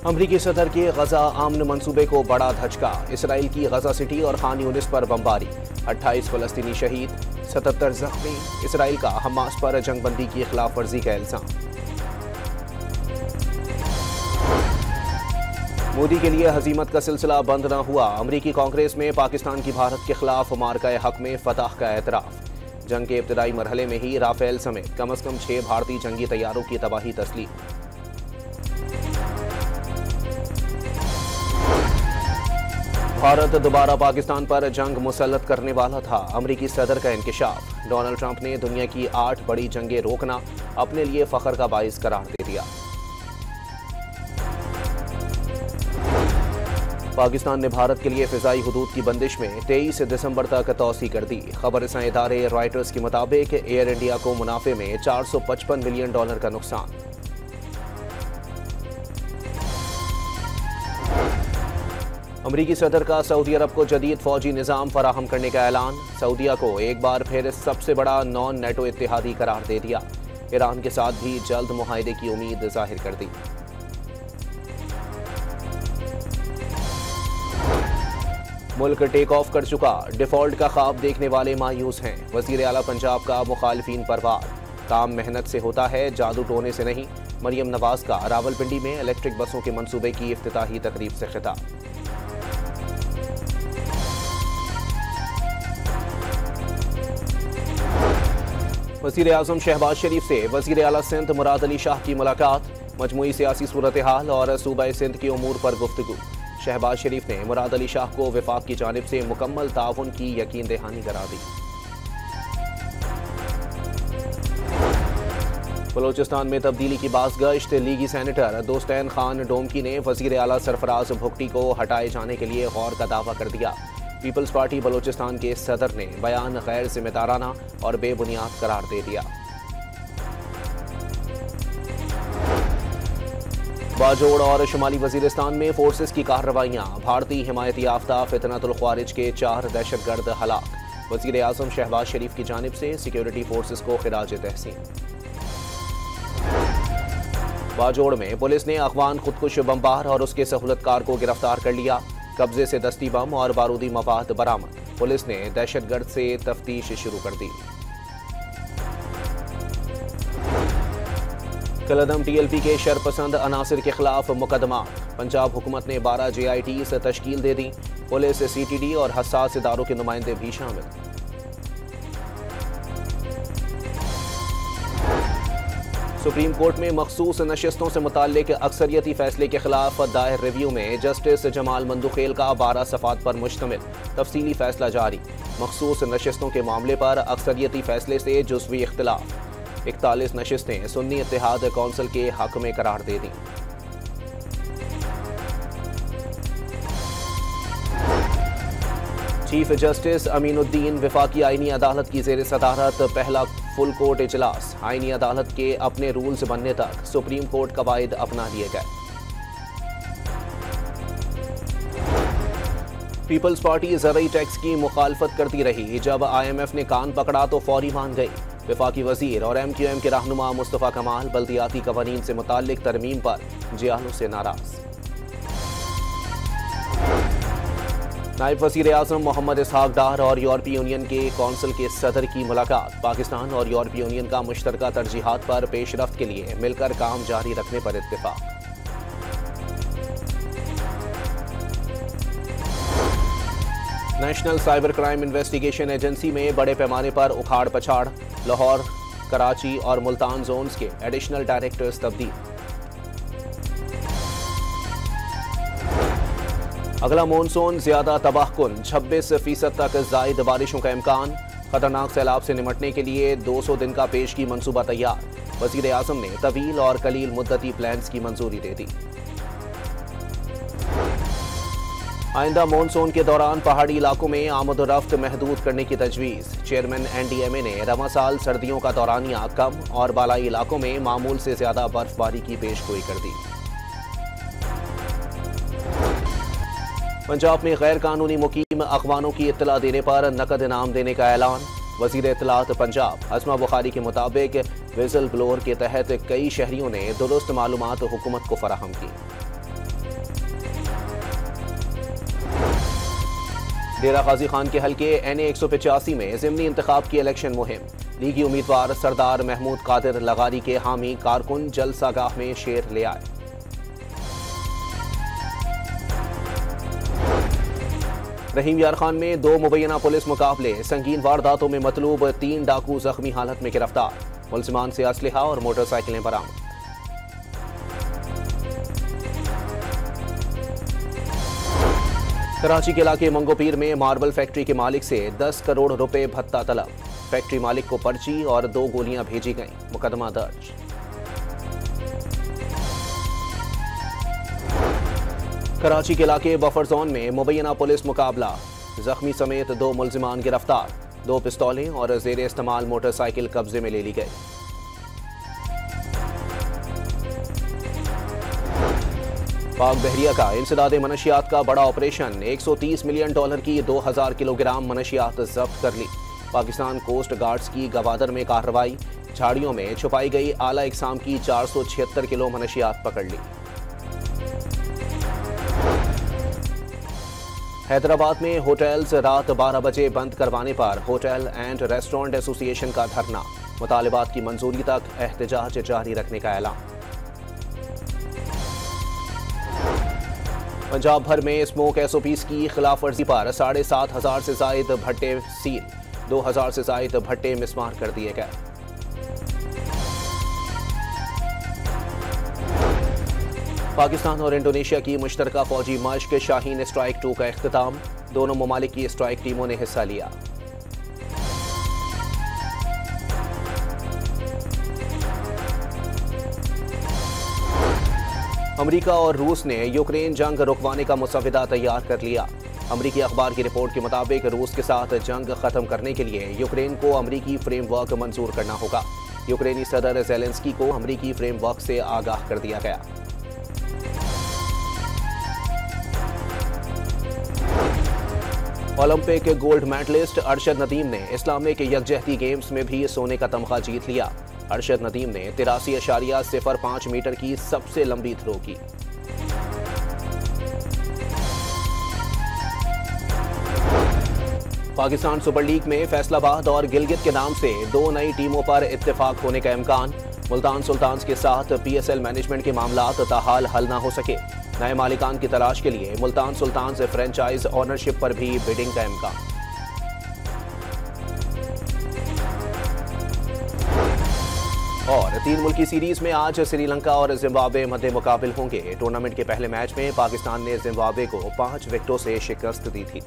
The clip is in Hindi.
अमरीकी सदर के गजा आमन मंसूबे को बड़ा धचका। इसराइल की गजा सिटी और खान यूनिस पर बमबारी। 28 फलस्तीनी शहीद, 77 जख्मी। इसराइल का हमास पर जंगबंदी की खिलाफ वर्जी का इल्जाम। मोदी के लिए हजीमत का सिलसिला बंद न हुआ। अमरीकी कांग्रेस में पाकिस्तान की भारत के खिलाफ मार्का हक में फतह का एतराफ। जंग के इब्तदाई मरहले में ही राफेल समेत कम से कम 6 भारतीय जंगी तैयारों की तबाही तस्लीम। भारत दोबारा पाकिस्तान पर जंग मुसल्लत करने वाला था। अमरीकी सदर का इंकशाफ। डोनाल्ड ट्रंप ने दुनिया की 8 बड़ी जंगें रोकना अपने लिए फख्र का बाइस करार दे दिया। पाकिस्तान ने भारत के लिए फिजाई हुदूद की बंदिश में 23 दिसंबर तक तौसी कर दी। खबरसां इदारे रॉयटर्स के मुताबिक एयर इंडिया को मुनाफे में $455 मिलियन का नुकसान। अमरीकी सदर का सऊदी अरब को जदीद फौजी निज़ाम फराहम करने का ऐलान। सऊदिया को एक बार फिर सबसे बड़ा नॉन नेटो इत्तेहादी करार दे दिया। ईरान के साथ भी जल्द मुआहदे की उम्मीद जाहिर कर दी। मुल्क टेक ऑफ कर चुका। डिफॉल्ट का ख्वाब देखने वाले मायूस हैं। वजीर आला पंजाब का मुखालिफिन पर वार। काम मेहनत से होता है, जादू टोने से नहीं। मरियम नवाज का रावलपिंडी में इलेक्ट्रिक बसों के मंसूबे की इफ्तिताही तकरीब से खिताब। वजीर आजम शहबाज शरीफ से वजीर आला सिंध मुराद अली शाह की मुलाकात। मजमूई सियासी सूरत हाल और सूबा सिंध के उमूर पर गुफ्तगू। शहबाज शरीफ ने मुराद अली शाह को विफाक की जानिब से मुकम्मल ताउन की यकीन दहानी करा दी। बलोचिस्तान में तब्दीली की बाज़गश्त। लीगी सेनेटर दोस्तैन खान डोमकी ने वजीर आला सरफराज भुगटी को हटाए जाने के लिए गौर का दावा कर दिया। पीपल्स पार्टी बलोचिस्तान के सदर ने बयान गैर जिम्मेदाराना और बेबुनियाद करार दे दिया। बाजोड़ और शुमाली वजीरिस्तान में फोर्सेस की कार्रवाइयां। भारतीय हिमायत याफ्ता फितनतुल ख्वारिज के 4 दहशतगर्द हलाक। वजीर आजम शहबाज शरीफ की जानिब से सिक्योरिटी फोर्सेस को खिराज तहसीन। बाजोड़ में पुलिस ने अखवान खुदकुश बमबार और उसके सहूलतकार को गिरफ्तार कर लिया। कब्जे से दस्ती बम और बारूदी मवाद बरामद। पुलिस ने दहशतगर्द से तफ्तीश शुरू कर दी। कलदम टीएलपी के शरपसंद अनासिर के खिलाफ मुकदमा। पंजाब हुकूमत ने 12 JIT से तश्कील दे दी। पुलिस, CTD और हसास इदारों के नुमाइंदे भी शामिल। सुप्रीम कोर्ट में मखसूस नशिस्तों से मुताल्लिक अक्सरियती फैसले के खिलाफ दायर रिव्यू में जस्टिस जमाल मंदुखेल का 12 सफ़ात पर मुश्तमिल तफसीली फैसला जारी। मखसूस नशिस्तों के मामले पर अक्सरियती फैसले से जुज़वी इख्तिलाफ। 41 नशिस्तें सुन्नी इत्तेहाद कौंसिल के हक में करार दे दी। चीफ जस्टिस अमीनुद्दीन वफाकी आईनी अदालत की ज़ेर सदारत पहला फुल कोर्ट इजलास। आईनी अदालत के अपने रूल्स बनने तक सुप्रीम कोर्ट कवायद अपना लिए गए। पीपल्स पार्टी ज़रई टैक्स की मुखालफत करती रही। जब IMF ने कान पकड़ा तो फौरी मान गई। वफाकी वजीर और MQM के रहनुमा मुस्तफ़ा कमाल बल्दियाती कवानीन से मुताल्लिक तरमीम पर जियालों से नाराज। नायब वज़ीर आज़म मोहम्मद इसहाक डार और यूरोपीय यूनियन के कौंसिल के सदर की मुलाकात। पाकिस्तान और यूरोपीय यूनियन का मुश्तरका तरजीहात पर पेशरफ्त के लिए मिलकर काम जारी रखने पर इत्तेफाक। National cyber crime investigation agency में बड़े पैमाने पर उखाड़ पछाड़। लाहौर, कराची और मुल्तान जोन्स के एडिशनल डायरेक्टर्स तब्दील। अगला मॉनसून ज्यादा तबाहकुन। 26% तक जायद बारिशों का इम्कान। खतरनाक सैलाब से निमटने के लिए 200 दिन का पेशगी मंसूबा तैयार। वजीर आजम ने तवील और कलील मुद्दती प्लान्स की मंजूरी दे दी। आइंदा मॉनसून के दौरान पहाड़ी इलाकों में आमद-ओ-रफ्त महदूद करने की तजवीज़। चेयरमैन NDMA ने रवा साल सर्दियों का दौरानिया कम और बालाई इलाकों में मामूल से ज्यादा बर्फबारी की पेशगोई कर दी। पंजाब में गैर कानूनी मुकीम अखवानों की इत्तला देने पर नकद इनाम देने का ऐलान। वज़ीर इत्तलात पंजाब हस्मा बुखारी के मुताबिक विजल ब्लोअर के तहत कई शहरियों ने दुरुस्त मालूमात हुकूमत को फराहम की। डेरा गाजी खान के हल्के NA 185 में ज़िमनी इंतखाब की इलेक्शन मुहिम। लीगी उम्मीदवार सरदार महमूद कादिर लगारी के हामी कारकुन जलसागाह में शेर ले आए। रहीम यार खान में 2 मुबैना पुलिस मुकाबले, संगीन वारदातों में मतलूब 3 डाकू जख्मी हालत में गिरफ्तार। मुलजिमान से असलहा और मोटरसाइकिलें बरामद। कराची के इलाके मंगोपीर में मार्बल फैक्ट्री के मालिक से 10 करोड़ रुपए भत्ता तलब। फैक्ट्री मालिक को पर्ची और 2 गोलियां भेजी गईं। मुकदमा दर्ज। कराची के इलाके बफर जोन में मुबैना पुलिस मुकाबला, जख्मी समेत 2 मुलजिमान गिरफ्तार। 2 पिस्तौलें और जेर इस्तेमाल मोटरसाइकिल कब्जे में ले ली गई। पाक बहरिया का इंसदादे मनशियात का बड़ा ऑपरेशन, $130 मिलियन की 2000 किलोग्राम मनशियात जब्त कर ली। पाकिस्तान कोस्ट गार्ड्स की गवादर में कार्रवाई, झाड़ियों में छुपाई गई आला इकसाम की 476 किलो मनशियात पकड़ ली। हैदराबाद में होटल्स रात 12 बजे बंद करवाने पर होटल एंड रेस्टोरेंट एसोसिएशन का धरना, मुतालिबात की मंजूरी तक एहतजाज जारी रखने का ऐलान। पंजाब भर में स्मोक SOPs की खिलाफ वर्जी पर 7,500 से जायद भट्टे सील, 2000 से जायद भट्टे मिसमार कर दिए गए। पाकिस्तान और इंडोनेशिया की मुश्तरका फौजी मश्क शाहीन स्ट्राइक 2 का इख्तिताम, दोनों ममालिक की स्ट्राइक टीमों ने हिस्सा लिया। अमेरिका और रूस ने यूक्रेन जंग रुकवाने का मुसव्वदा तैयार कर लिया। अमेरिकी अखबार की रिपोर्ट के मुताबिक रूस के साथ जंग खत्म करने के लिए यूक्रेन को अमेरिकी फ्रेमवर्क मंजूर करना होगा। यूक्रेनी सदर ज़ेलेंस्की को अमेरिकी फ्रेमवर्क से आगाह कर दिया गया। Olympic gold medalist Arshad Nadeem ने इस्लामिक यकजहती गेम्स में भी सोने का तमगा जीत लिया। अरशद नदीम ने 83.05 मीटर की सबसे लंबी थ्रो की। पाकिस्तान सुपर लीग में फैसलाबाद और गिलगित के नाम से 2 नई टीमों पर इत्तेफाक होने का इम्कान। मुल्तान सुल्तान्स के साथ PSL मैनेजमेंट के मामलात ताहाल हल न हो सके। नए मालिकान की तलाश के लिए मुल्तान सुल्तान्स फ्रेंचाइज ओनरशिप पर भी बिडिंग का इम्कान। और 3 मुल्की सीरीज में आज श्रीलंका और जिम्बाब्वे मध्य मुकाबिल होंगे। टूर्नामेंट के पहले मैच में पाकिस्तान ने जिम्बाब्वे को 5 विकेटों से शिकस्त दी थी।